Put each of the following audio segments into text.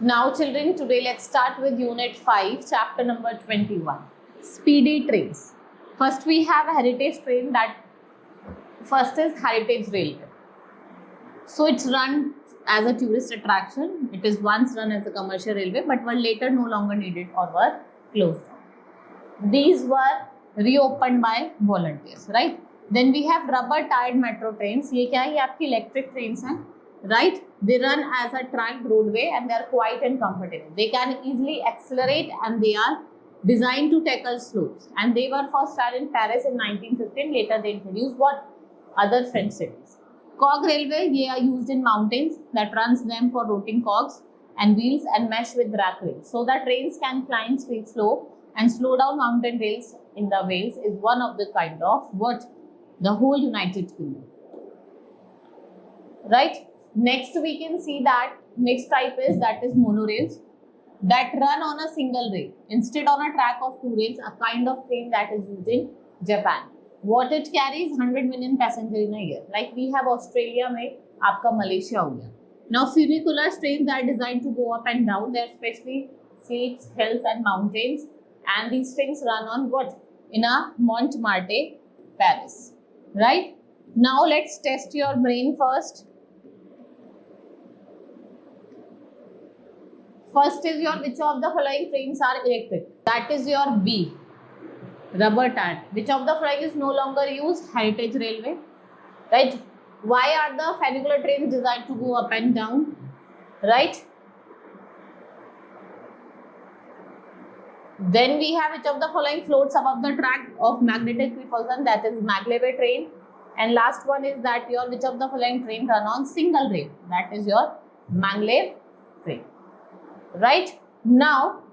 Now children, today let's start with Unit 5, chapter number 21. Speedy trains. First we have a heritage train. That first is heritage railway. So it's run as a tourist attraction. It is once run as a commercial railway but were later no longer needed or were closed down. These were reopened by volunteers, right? Then we have rubber tired metro trains. ये क्या है? ये आपकी electric trains हैं, right? They run as a tracked roadway and they are quiet and comfortable. They can easily accelerate and they are designed to tackle slopes. And they were first started in Paris in 1915. Later they introduced what? Other French cities. Cog railway, they are used in mountains that runs them for rotating cogs and wheels and mesh with rack rails. So that trains can climb steep slope and slow down mountain rails in the Wales is one of the kind of what? The whole United Kingdom. Right? Next we can see that next type is that is monorails that run on a single rail instead on a track of two rails, a kind of train that is used in Japan. What it carries? 100 million passengers in a year. Like we have Australia में आपका Malaysia हो गया. Now funicular trains are designed to go up and down. They are especially steeps, hills and mountains, and these trains run on what? In a Montmartre, Paris. Right? Now let's test your brain first. First is your which of the following trains are electric? That is your B. Rubber tired. Which of the following is no longer used? Heritage railway. Right? Why are the funicular trains designed to go up and down? Right? Then we have which of the following floats above the track of magnetic propulsion? That is maglev train. And last one is that your which of the following train run on single rail? That is your maglev train. Right? Now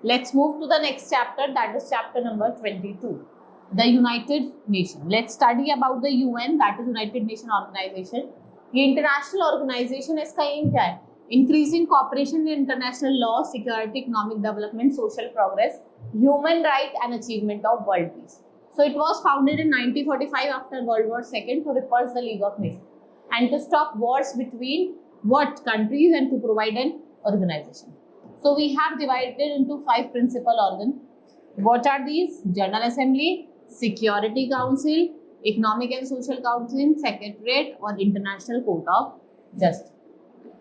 let's move to the next chapter, that is chapter number 22, the United Nations. Let's study about the UN, that is United Nations Organization. ये international organization इसका aim क्या है? Increasing cooperation in international law, security, economic development, social progress, human right and achievement of world peace. So it was founded in 1945 after World War II to repulse the League of Nations and to stop wars between what countries and to provide an organization. So we have divided into 5 principal organs. What are these? General Assembly, Security Council, Economic and Social Council, Secretariat or International Court of Justice.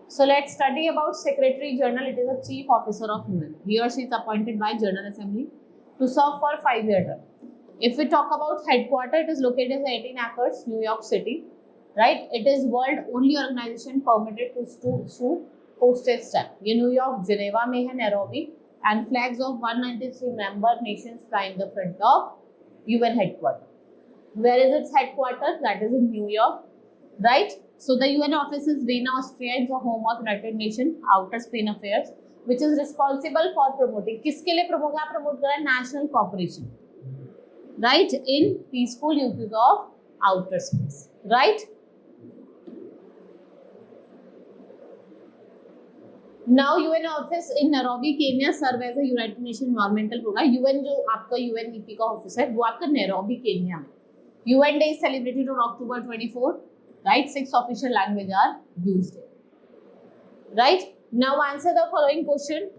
So let's study about Secretary General. It is a chief officer of UN. He or she is appointed by General Assembly to serve for 5-year term. If we talk about headquarters, it is located in 18 acres, New York City. Right? It is world only organization permitted to issue postage stamp. ये New York Geneva में है, Nairobi, and flags of 193 member nations fly in the front of UN headquarters. Where is its headquarters? That is in New York, right? So the UN office is Vienna, Austria. It's the home of United Nations Outer Space Affairs, which is responsible for promoting. किसके लिए promote कर रहा है? National cooperation, right? In peaceful uses of outer space, right? Now UN office in Nairobi, Kenya serve as a United Nations Environmental Program. UN जो आपका UNEP का office है वो आपका नैरोबी केन्या में. UN Day is celebrated on October 24. Right? 6 official languages are used. Right? Now answer the following question.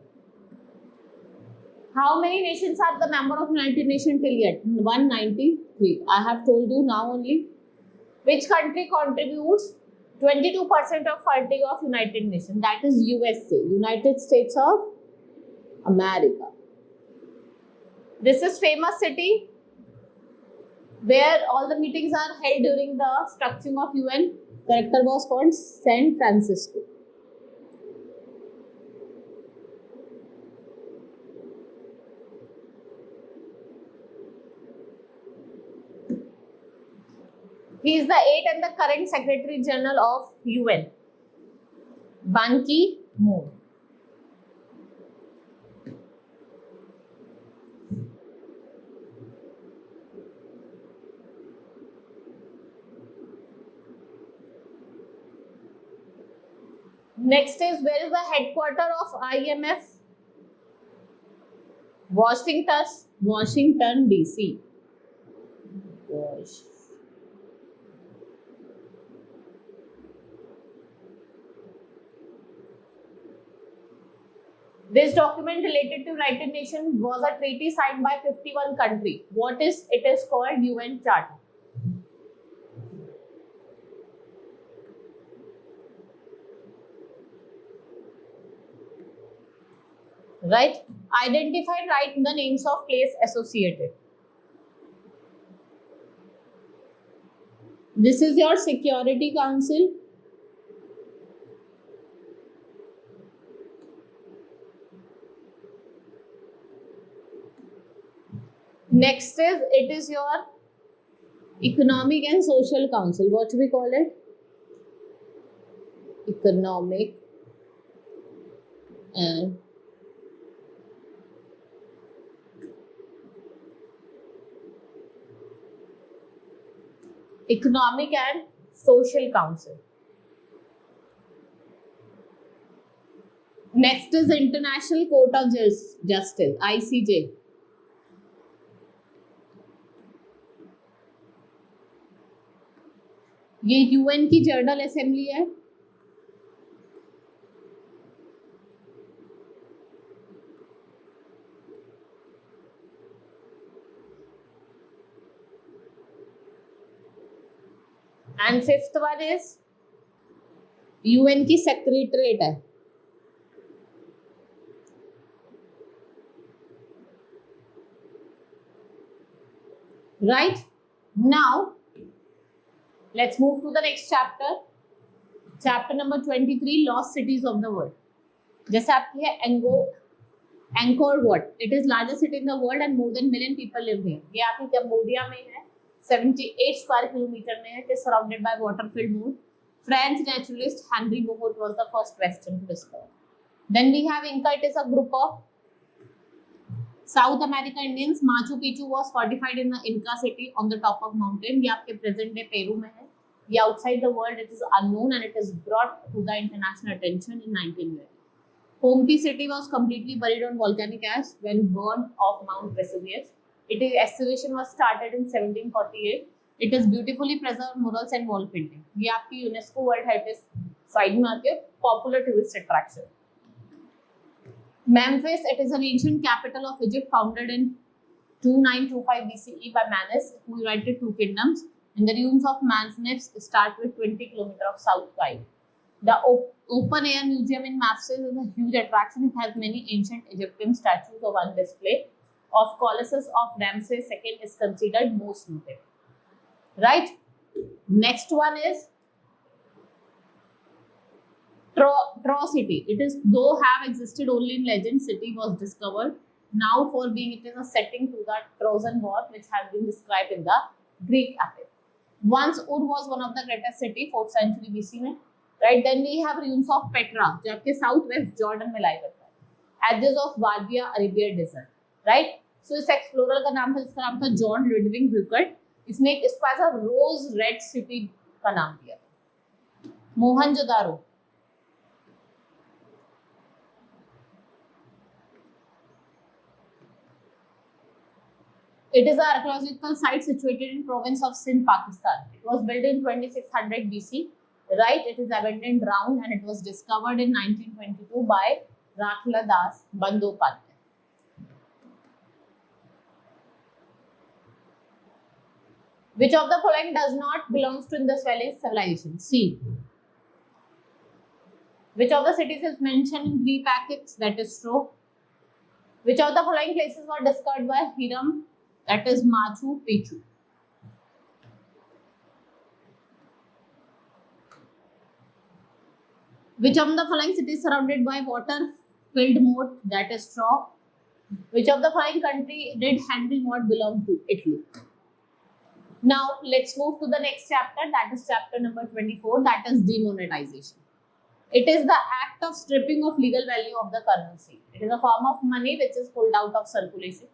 How many nations are the member of United Nations till yet? 193. I have told you now only. Which country contributes 22% of funding of United Nations? That is USA, United States of America. This is famous city where all the meetings are held during the structuring of UN. Character was called San Francisco. He is the 8th and the current Secretary General of UN, Ban Ki-moon. Next is, where is the headquarter of IMF? Washington DC. Gosh. This document related to United Nations was a treaty signed by 51 countries. What is it is called? UN Charter. Right? Identify, write the names of place associated. This is your Security Council. Next is, it is your Economic and Social Council. What do we call it? Economic and Social Council. Next is International Court of Justice, ICJ. ये UN की general assembly है. And fifth one is UN की secretariat है. Right? Now, let's move to the next chapter. Chapter number 23, Lost Cities of the World. जैसे आपकी है Angkor Wat. It is largest city in the world and more than million people live here. ये आपकी Cambodia में है. 78 square kilometer में है. It is surrounded by water-filled moat. French naturalist Henry Bohot was the first Western to discover. Then we have Inca. It is a group of South America Indians. Machu Picchu was fortified in the Inca city on the top of mountain. ये आपके present day Peru में है. ये outside the world it is unknown and it is brought to the international attention in 1911. Pompeii city was completely buried on volcanic ash when burned off Mount Vesuvius. Excavation was started in 1748. It is beautifully preserved murals and wall painting. ये आपकी UNESCO World Heritage Site में आके popular tourist attraction. Memphis, it is an ancient capital of Egypt founded in 2925 BCE by Manes, who united two kingdoms. And the ruins of Manzanef start with 20 kilometers of south side. The open air museum in Memphis is a huge attraction. It has many ancient Egyptian statues on display. Of Colossus of Ramses II is considered most notable. Right? Next one is Troy city. It is though have existed only in legend, city was discovered now for being it is a setting to the Trojan War, which has been described in the Greek epic. Once Ur was one of the greatest city, 4th century BC में. Right? Then we have ruins of Petra, जो आपके south west Jordan में लाई करता है. Edges of Wadiya Arabian desert. Right? So इस explorer का नाम था, इसका नाम था जॉन लुडविग ब्रूकर्ट. इसने इसको as a rose red city का नाम दिया. Mohenjodaro. It is an archaeological site situated in province of Sindh, Pakistan. It was built in 2600 BC. Right? It is abandoned ground and it was discovered in 1922 by Rakhla Das Bandyopadhyay. Which of the following does not belongs to Indus Valley civilization? C. Which of the cities is mentioned in Greek epics? That is true. Which of the following places were discovered by Hiram? That is Machu Picchu. Which of the following cities surrounded by water-filled moat? That is straw. Which of the following country did Henry Moat belong to? Italy. Now let's move to the next chapter. That is chapter number 24. That is demonetization. It is the act of stripping of legal value of the currency. It is a form of money which is pulled out of circulation.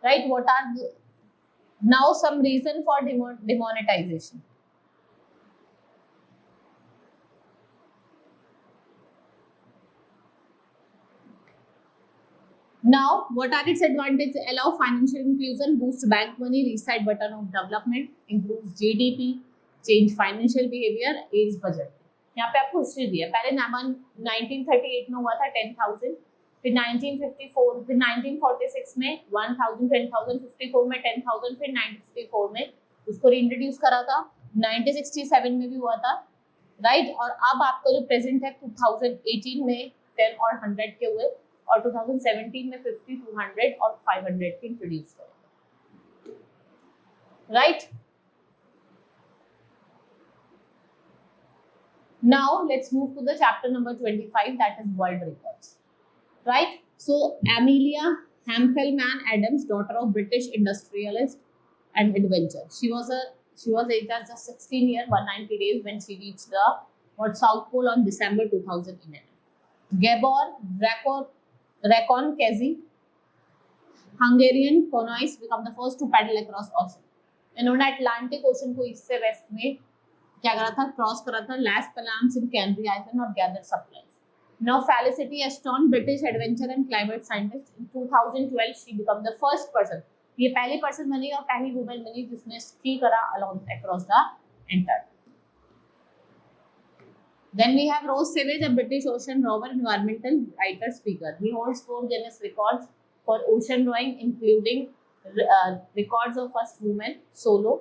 Right? What are now some reason for demonetization? Now, what are its advantages? Allow financial inclusion, boost bank money, reset button of development, improves GDP, change financial behavior, aids budget. यहाँ पे आपको history दी है. पहले नामन 1938 में हुआ था 10,000, फिर 1954, फिर 1946 में 1,000, 10,000, 54 में 10,000, फिर 1954 में उसको रीइंट्रोड्यूस करा था. 1967 में भी हुआ था, राइट. और अब आपका जो प्रेजेंट है 2018 में 10 और 100 के हुए, और 2017 में 50, 200 और 500 के इंट्रोड्यूस करेंगे, right. Now let's move to the chapter number 25, that is world records, right. So Amelia Hamfelman Adams, daughter of British industrialist and adventurer, she was aged as just 16 years 190 days when she reached the South Pole on December 2011. Gabor Rakonkezi, Hungarian canoeist, become the first to paddle across ocean. इन्होंने Atlantic ocean को east से waste में क्या करा था, cross करा था. Last पलाम्स इन canary island और gather supplies. Now felicity Ashton, British adventure and climate scientist, in 2012 she become the first person, ये पहली पर्सन बनी और पहली वुमेन बनी जिसने स्की करा along across the Antarctica. Then we have Rose Savage, a British ocean rover, environmental writer, speaker. He holds 4 Guinness records for ocean rowing, including records of first woman solo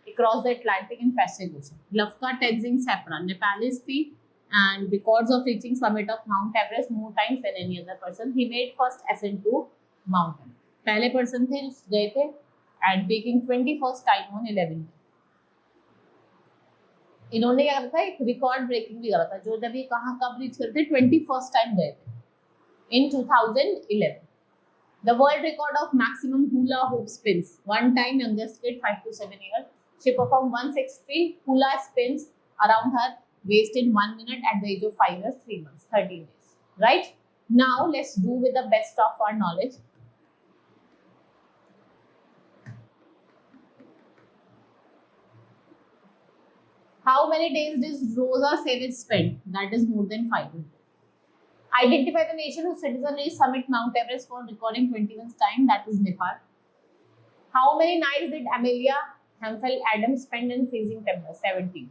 across the Atlantic and Pacific Ocean. Lavka Tenzing Sapra, Nepalese thief, and records of reaching summit of Mount Everest more times than any other person. He made first ascent to mountain. पहले person थे जो गए थे and taking 21st time on 11. इन्होंने क्या करा था, एक रिकॉर्ड ब्रेकिंग भी करा था, जो जब ये कहाँ कब रीच करते 21st टाइम गए थे इन 2011. The world record of maximum hula hoop spins, one time youngest kid 5 to 7 years, she performed 160 hula spins around her waist in 1 minute at the age of 5 years 3 months 13 days, right. Now let's do with the best of our knowledge. How many days does Rosa Savage spend? That is more than 500. Identify the nation whose citizen reached summit Mount Everest for recording 21st time. That is Nepal. How many nights did Amelia Hamfel Adams spend in freezing temperature? 17.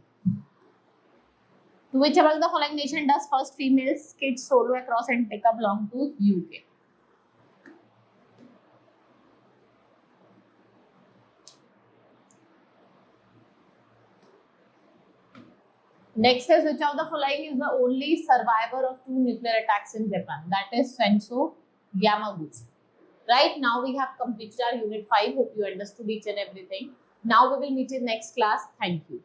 To which among the following nation does first female skid solo across Antarctica belong to? UK. Next is, which of the following is the only survivor of 2 nuclear attacks in Japan? That is Senso Yamaguchi. Right, now we have completed our unit 5. Hope you understood each and everything. Now we will meet in next class. Thank you.